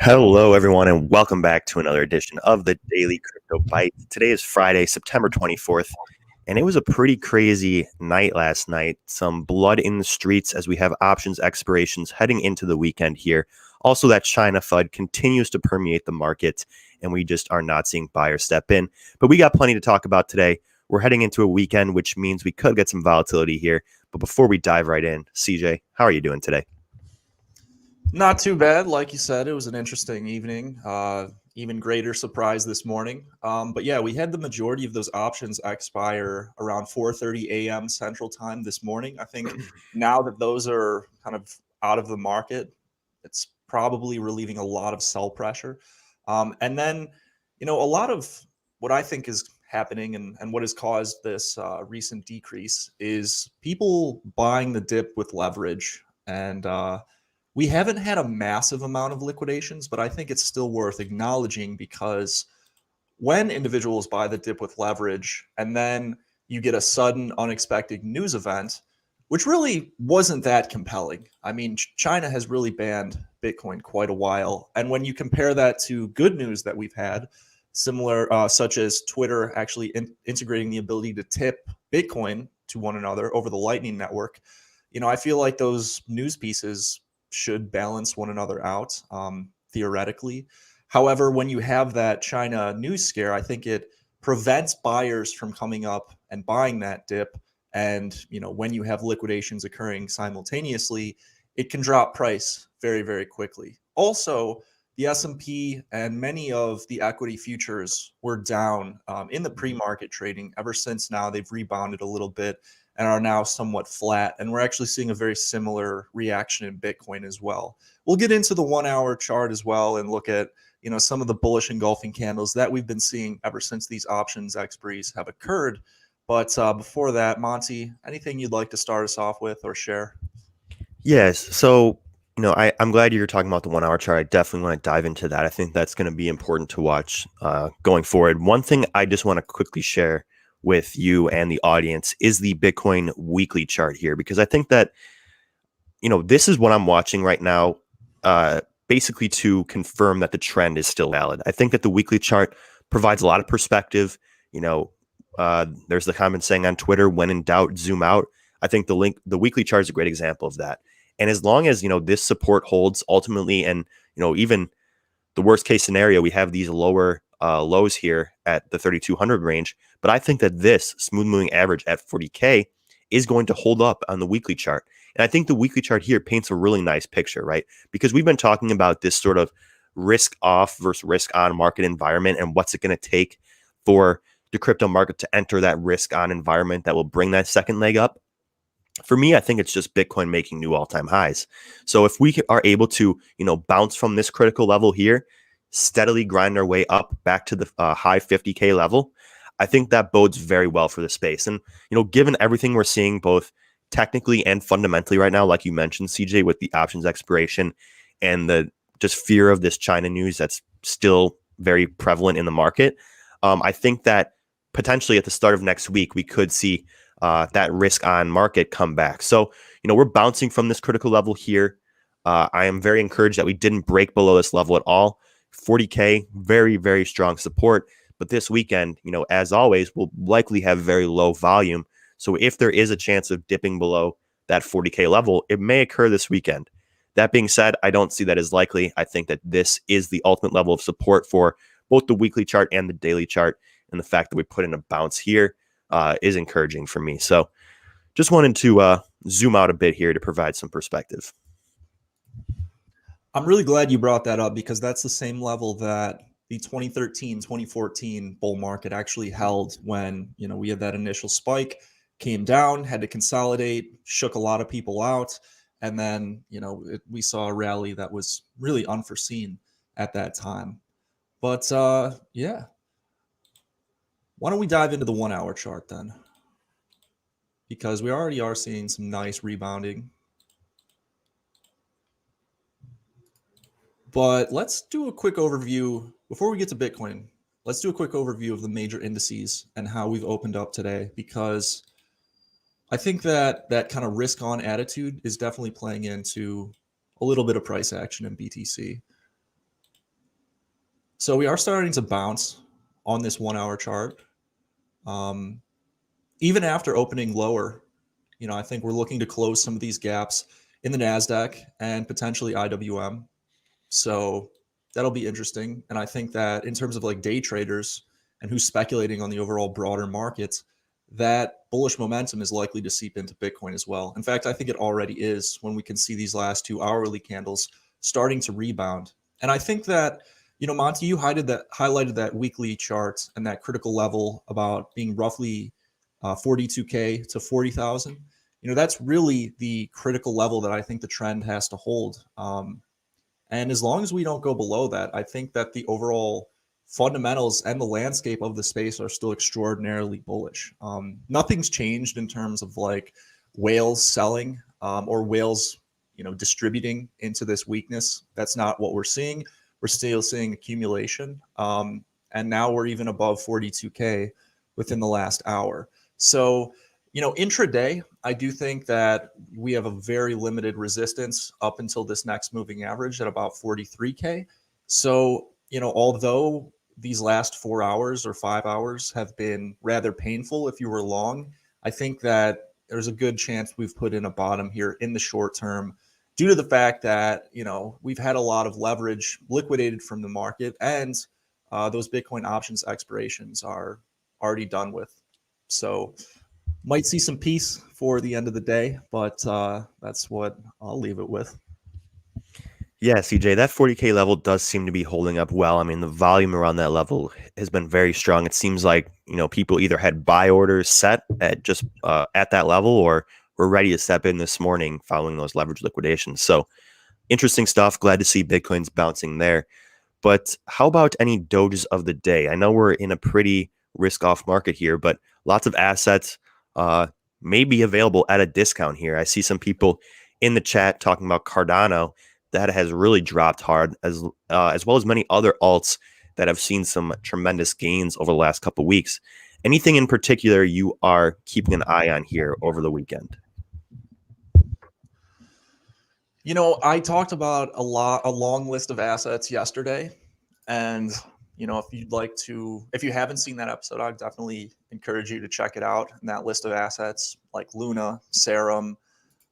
Hello, everyone, and welcome back to another edition of the Daily Crypto Byte. Today is Friday, September 24th, and it was a pretty crazy night last night. Some blood in the streets as we have options expirations heading into the weekend here. Also, that China FUD continues to permeate the market, and we just are not seeing buyers step in. But we got plenty to talk about today. We're heading into a weekend, which means we could get some volatility here. But before we dive right in, CJ, how are you doing today? Not too bad. Like you said, it was an interesting evening. Even greater surprise this morning. But yeah, we had the majority of those options expire around 4:30 a.m. Central Time this morning. I think now that those are kind of out of the market, it's probably relieving a lot of sell pressure. And then, a lot of what I think is happening and what has caused this recent decrease is people buying the dip with leverage. And we haven't had a massive amount of liquidations, but I think it's still worth acknowledging because when individuals buy the dip with leverage and then you get a sudden unexpected news event, which really wasn't that compelling. I mean, China has really banned Bitcoin quite a while. And when you compare that to good news that we've had, similar, such as Twitter actually integrating the ability to tip Bitcoin to one another over the Lightning Network, I feel like those news pieces should balance one another out, theoretically. However, when you have that China news scare, I think it prevents buyers from coming up and buying that dip. And when you have liquidations occurring simultaneously, it can drop price very, very quickly. Also, the S&P and many of the equity futures were down in the pre-market trading. Ever since now, they've rebounded a little bit and are now somewhat flat. And we're actually seeing a very similar reaction in Bitcoin as well. We'll get into the 1 hour chart as well and look at, some of the bullish engulfing candles that we've been seeing ever since these options expiries have occurred. But before that, Monty, anything you'd like to start us off with or share? Yes. So, I'm glad you're talking about the 1 hour chart. I definitely want to dive into that. I think that's going to be important to watch going forward. One thing I just want to quickly share with you and the audience is the Bitcoin weekly chart here, because I think that, this is what I'm watching right now, basically to confirm that the trend is still valid. I think that the weekly chart provides a lot of perspective. There's the common saying on Twitter, when in doubt, zoom out. I think the weekly chart is a great example of that. And as long as, this support holds ultimately, and, even the worst case scenario, we have these lower lows here at the 3,200 range. But I think that this smooth moving average at 40K is going to hold up on the weekly chart. And I think the weekly chart here paints a really nice picture, right? Because we've been talking about this sort of risk off versus risk on market environment, and what's it going to take for the crypto market to enter that risk on environment that will bring that second leg up. For me, I think it's just Bitcoin making new all-time highs. So if we are able to, bounce from this critical level here, steadily grind our way up back to the high 50K level, I think that bodes very well for the space. And, given everything we're seeing both technically and fundamentally right now, like you mentioned, CJ, with the options expiration and the just fear of this China news that's still very prevalent in the market, I think that potentially at the start of next week, we could see that risk on market come back. So, we're bouncing from this critical level here. I am very encouraged that we didn't break below this level at all. 40K, very, very strong support. But this weekend, as always, we'll likely have very low volume. So if there is a chance of dipping below that 40K level, it may occur this weekend. That being said, I don't see that as likely. I think that this is the ultimate level of support for both the weekly chart and the daily chart. And the fact that we put in a bounce here is encouraging for me. So just wanted to zoom out a bit here to provide some perspective. I'm really glad you brought that up because that's the same level that the 2013, 2014 bull market actually held when, we had that initial spike, came down, had to consolidate, shook a lot of people out. And then, we saw a rally that was really unforeseen at that time. But yeah, why don't we dive into the 1 hour chart then? Because we already are seeing some nice rebounding. But let's do a quick overview before we get to Bitcoin. let's do a quick overview of the major indices and how we've opened up today, because I think that that kind of risk on attitude is definitely playing into a little bit of price action in BTC. So we are starting to bounce on this 1 hour chart. Even after opening lower, I think we're looking to close some of these gaps in the NASDAQ and potentially IWM. So that'll be interesting. And I think that in terms of like day traders and who's speculating on the overall broader markets, that bullish momentum is likely to seep into Bitcoin as well. In fact, I think it already is when we can see these last 2 hourly candles starting to rebound. And I think that, Monty, you highlighted that weekly chart and that critical level about being roughly 42K to 40,000. That's really the critical level that I think the trend has to hold. And as long as we don't go below that, I think that the overall fundamentals and the landscape of the space are still extraordinarily bullish. Nothing's changed in terms of like whales selling or whales, distributing into this weakness. That's not what we're seeing. We're still seeing accumulation. And now we're even above 42K within the last hour. So, intraday, I do think that we have a very limited resistance up until this next moving average at about 43K. So, although these last 4 hours or 5 hours have been rather painful if you were long, I think that there's a good chance we've put in a bottom here in the short term due to the fact that, we've had a lot of leverage liquidated from the market, and those Bitcoin options expirations are already done with. So might see some peace for the end of the day, but that's what I'll leave it with. Yeah, CJ, that 40K level does seem to be holding up well. I mean, the volume around that level has been very strong. It seems like, people either had buy orders set at just at that level, or were ready to step in this morning following those leverage liquidations. So interesting stuff. Glad to see Bitcoin's bouncing there. But how about any doges of the day? I know we're in a pretty risk-off market here, but lots of assets may be available at a discount here. I see some people in the chat talking about Cardano that has really dropped hard, as well as many other alts that have seen some tremendous gains over the last couple of weeks. Anything in particular you are keeping an eye on here over the weekend? I talked about a long list of assets yesterday. And, if you haven't seen that episode, I'd definitely encourage you to check it out. And that list of assets like Luna, Serum,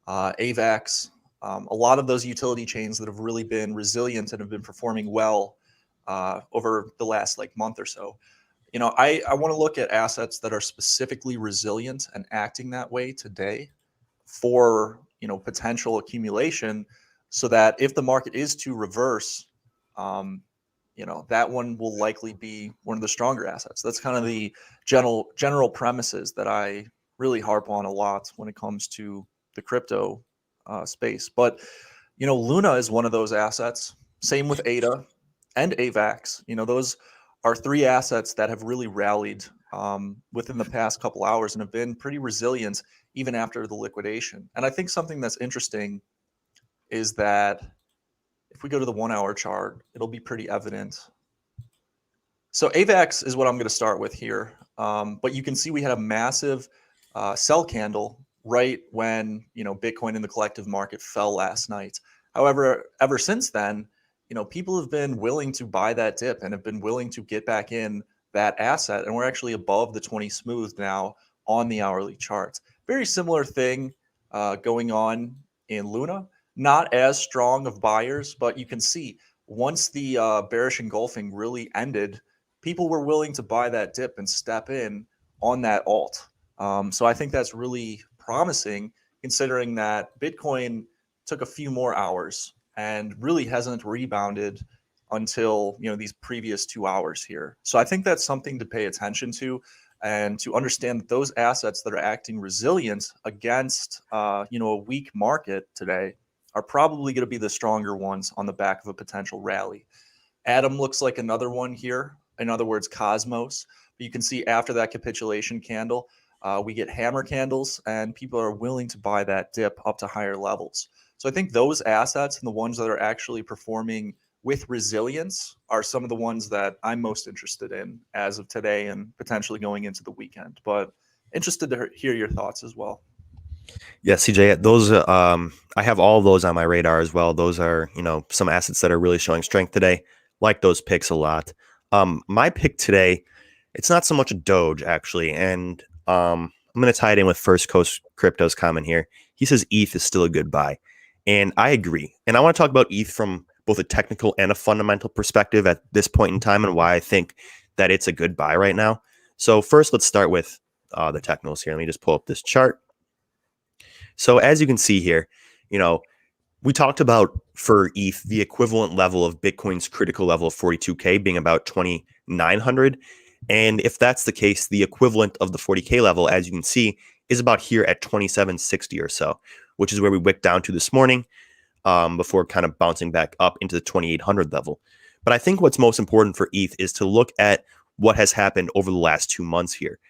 AVAX, a lot of those utility chains that have really been resilient and have been performing well over the last month or so. I want to look at assets that are specifically resilient and acting that way today for potential accumulation, so that if the market is to reverse, that one will likely be one of the stronger assets. That's kind of the general premises that I really harp on a lot when it comes to the crypto space. But Luna is one of those assets. Same with ADA and AVAX. Those are three assets that have really rallied within the past couple hours and have been pretty resilient even after the liquidation. And I think something that's interesting is that if we go to the 1 hour chart, it'll be pretty evident. So AVAX is what I'm going to start with here. But you can see we had a massive sell candle right when Bitcoin in the collective market fell last night. However, ever since then, people have been willing to buy that dip and have been willing to get back in that asset. And we're actually above the 20 smooth now on the hourly charts. Very similar thing going on in Luna. Not as strong of buyers, but you can see once the bearish engulfing really ended, people were willing to buy that dip and step in on that alt. So I think that's really promising, considering that Bitcoin took a few more hours and really hasn't rebounded until these previous 2 hours here. So I think that's something to pay attention to, and to understand that those assets that are acting resilient against a weak market today are probably going to be the stronger ones on the back of a potential rally. Atom looks like another one here. In other words, Cosmos. But you can see after that capitulation candle, we get hammer candles, and people are willing to buy that dip up to higher levels. So I think those assets and the ones that are actually performing with resilience are some of the ones that I'm most interested in as of today and potentially going into the weekend. But interested to hear your thoughts as well. Yeah, CJ, those I have all of those on my radar as well. Those are, some assets that are really showing strength today. Like those picks a lot. My pick today, it's not so much a Doge actually, and I'm going to tie it in with First Coast Crypto's comment here. He says ETH is still a good buy, and I agree. And I want to talk about ETH from both a technical and a fundamental perspective at this point in time, and why I think that it's a good buy right now. So first, let's start with the technicals here. Let me just pull up this chart. So as you can see here, we talked about for ETH, the equivalent level of Bitcoin's critical level of 42K being about 2,900. And if that's the case, the equivalent of the 40K level, as you can see, is about here at 2,760 or so, which is where we wicked down to this morning before kind of bouncing back up into the 2,800 level. But I think what's most important for ETH is to look at what has happened over the last 2 months here.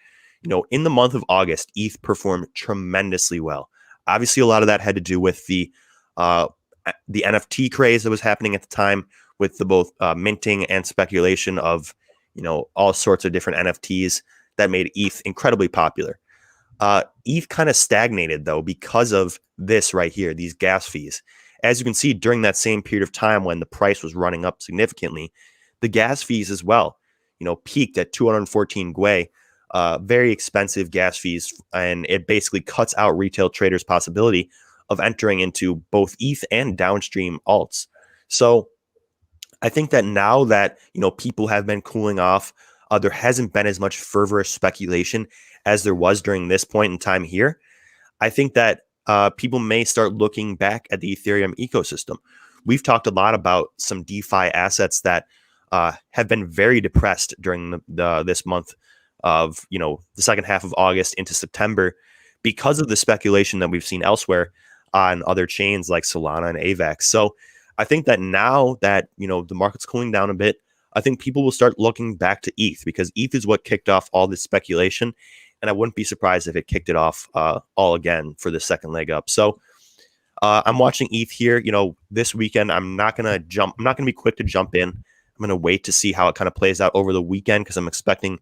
In the month of August, ETH performed tremendously well. Obviously, a lot of that had to do with the NFT craze that was happening at the time, with the both minting and speculation of all sorts of different NFTs that made ETH incredibly popular. ETH kind of stagnated though because of this right here, these gas fees. As you can see, during that same period of time when the price was running up significantly, the gas fees as well, peaked at 214 Gwei. Very expensive gas fees, and it basically cuts out retail traders' possibility of entering into both ETH and downstream alts. So I think that now that people have been cooling off, there hasn't been as much fervorous speculation as there was during this point in time here. I think that people may start looking back at the Ethereum ecosystem. We've talked a lot about some DeFi assets that have been very depressed during this month of the second half of August into September because of the speculation that we've seen elsewhere on other chains like Solana and AVAX. So I think that now that the market's cooling down a bit, I think people will start looking back to ETH, because ETH is what kicked off all this speculation, and I wouldn't be surprised if it kicked it off all again for the second leg up. So I'm watching ETH here. This weekend I'm not gonna be quick to jump in. I'm gonna wait to see how it kind of plays out over the weekend, because I'm expecting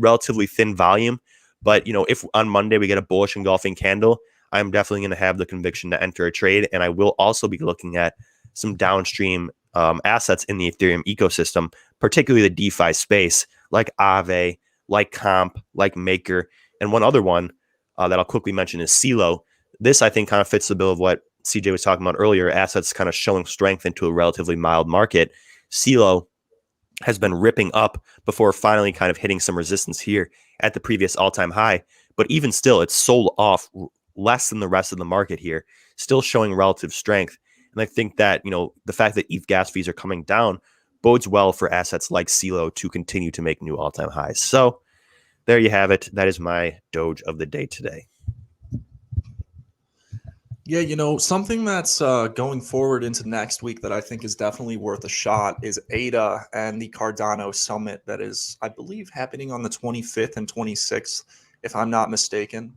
relatively thin volume. But if on Monday we get a bullish engulfing candle, I'm definitely going to have the conviction to enter a trade, and I will also be looking at some downstream assets in the Ethereum ecosystem, particularly the DeFi space, like Aave, like Comp, like Maker, and one other one that I'll quickly mention is Celo. This, I think, kind of fits the bill of what CJ was talking about earlier, assets kind of showing strength into a relatively mild market. Celo has been ripping up before finally kind of hitting some resistance here at the previous all-time high. But even still, it's sold off less than the rest of the market here, still showing relative strength. And I think that, the fact that ETH gas fees are coming down bodes well for assets like Celo to continue to make new all-time highs. So there you have it. That is my Doge of the day today. Yeah, something that's going forward into next week that I think is definitely worth a shot is ADA and the Cardano summit that is, I believe, happening on the 25th and 26th, if I'm not mistaken.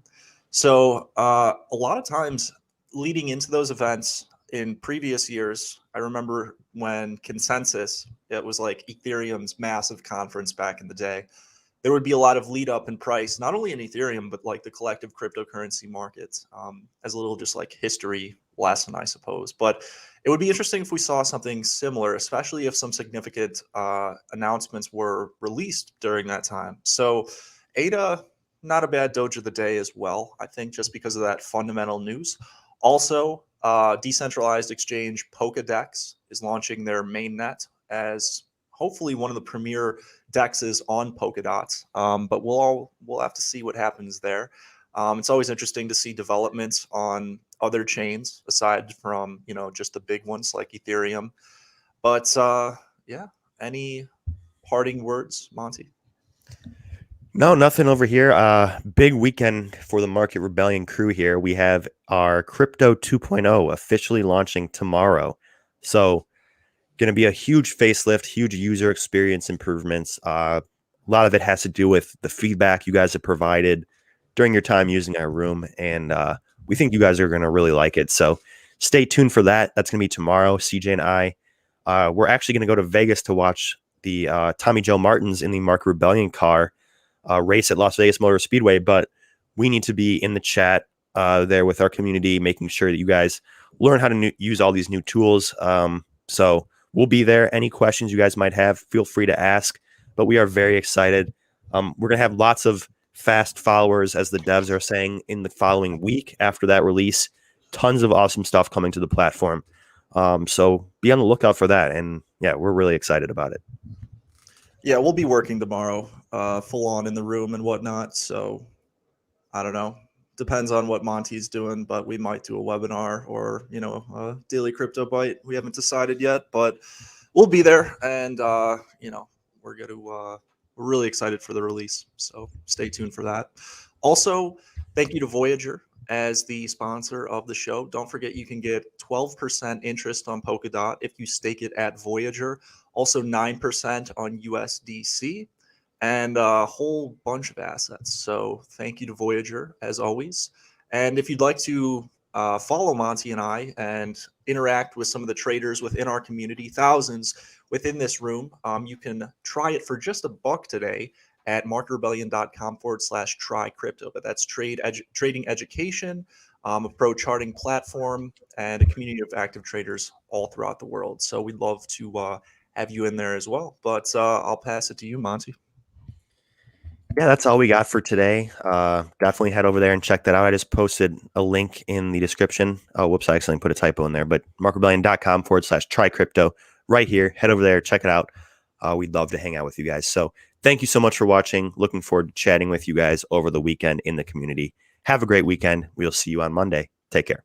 So a lot of times leading into those events in previous years, I remember when Consensus, it was like Ethereum's massive conference back in the day, there would be a lot of lead up in price, not only in Ethereum, but like the collective cryptocurrency markets, as a little just like history lesson, I suppose. But it would be interesting if we saw something similar, especially if some significant announcements were released during that time. So ADA, not a bad Doge of the day as well, I think, just because of that fundamental news. Also, decentralized exchange Polkadex is launching their mainnet as hopefully one of the premier dexes on Polkadot. But we'll have to see what happens there. It's always interesting to see developments on other chains aside from just the big ones like Ethereum. But yeah, any parting words, Monty? No, nothing over here. Big weekend for the Market Rebellion crew here. We have our Crypto 2.0 officially launching tomorrow. So going to be a huge facelift, huge user experience improvements. A lot of it has to do with the feedback you guys have provided during your time using our room, and we think you guys are going to really like it. So stay tuned for that. That's going to be tomorrow. CJ and I We're actually going to go to Vegas to watch the Tommy Joe Martins in the Mark Rebellion car race at Las Vegas Motor Speedway, but we need to be in the chat there with our community, making sure that you guys learn how to use all these new tools. So we'll be there. Any questions you guys might have, feel free to ask, but we are very excited. We're going to have lots of fast followers, as the devs are saying, in the following week after that release. Tons of awesome stuff coming to the platform. So be on the lookout for that. And yeah, we're really excited about it. Yeah, we'll be working tomorrow, full on in the room and whatnot. So I don't know. Depends on what Monty's doing, but we might do a webinar or, a Daily Crypto Byte. We haven't decided yet, but we'll be there. And, we're really excited for the release. So stay tuned for that. Also, thank you to Voyager as the sponsor of the show. Don't forget you can get 12% interest on Polkadot if you stake it at Voyager. Also 9% on USDC and a whole bunch of assets. So thank you to Voyager as always. And if you'd like to follow Monty and I and interact with some of the traders within our community, thousands within this room, you can try it for just $1 today at markrebellion.com/try crypto. But that's trading education, a pro charting platform, and a community of active traders all throughout the world. So we'd love to have you in there as well. But I'll pass it to you, Monty. Yeah, that's all we got for today. Definitely head over there and check that out. I just posted a link in the description. Oh, whoops, I accidentally put a typo in there, but markrebellion.com/try crypto right here. Head over there, check it out. We'd love to hang out with you guys. So thank you so much for watching. Looking forward to chatting with you guys over the weekend in the community. Have a great weekend. We'll see you on Monday. Take care.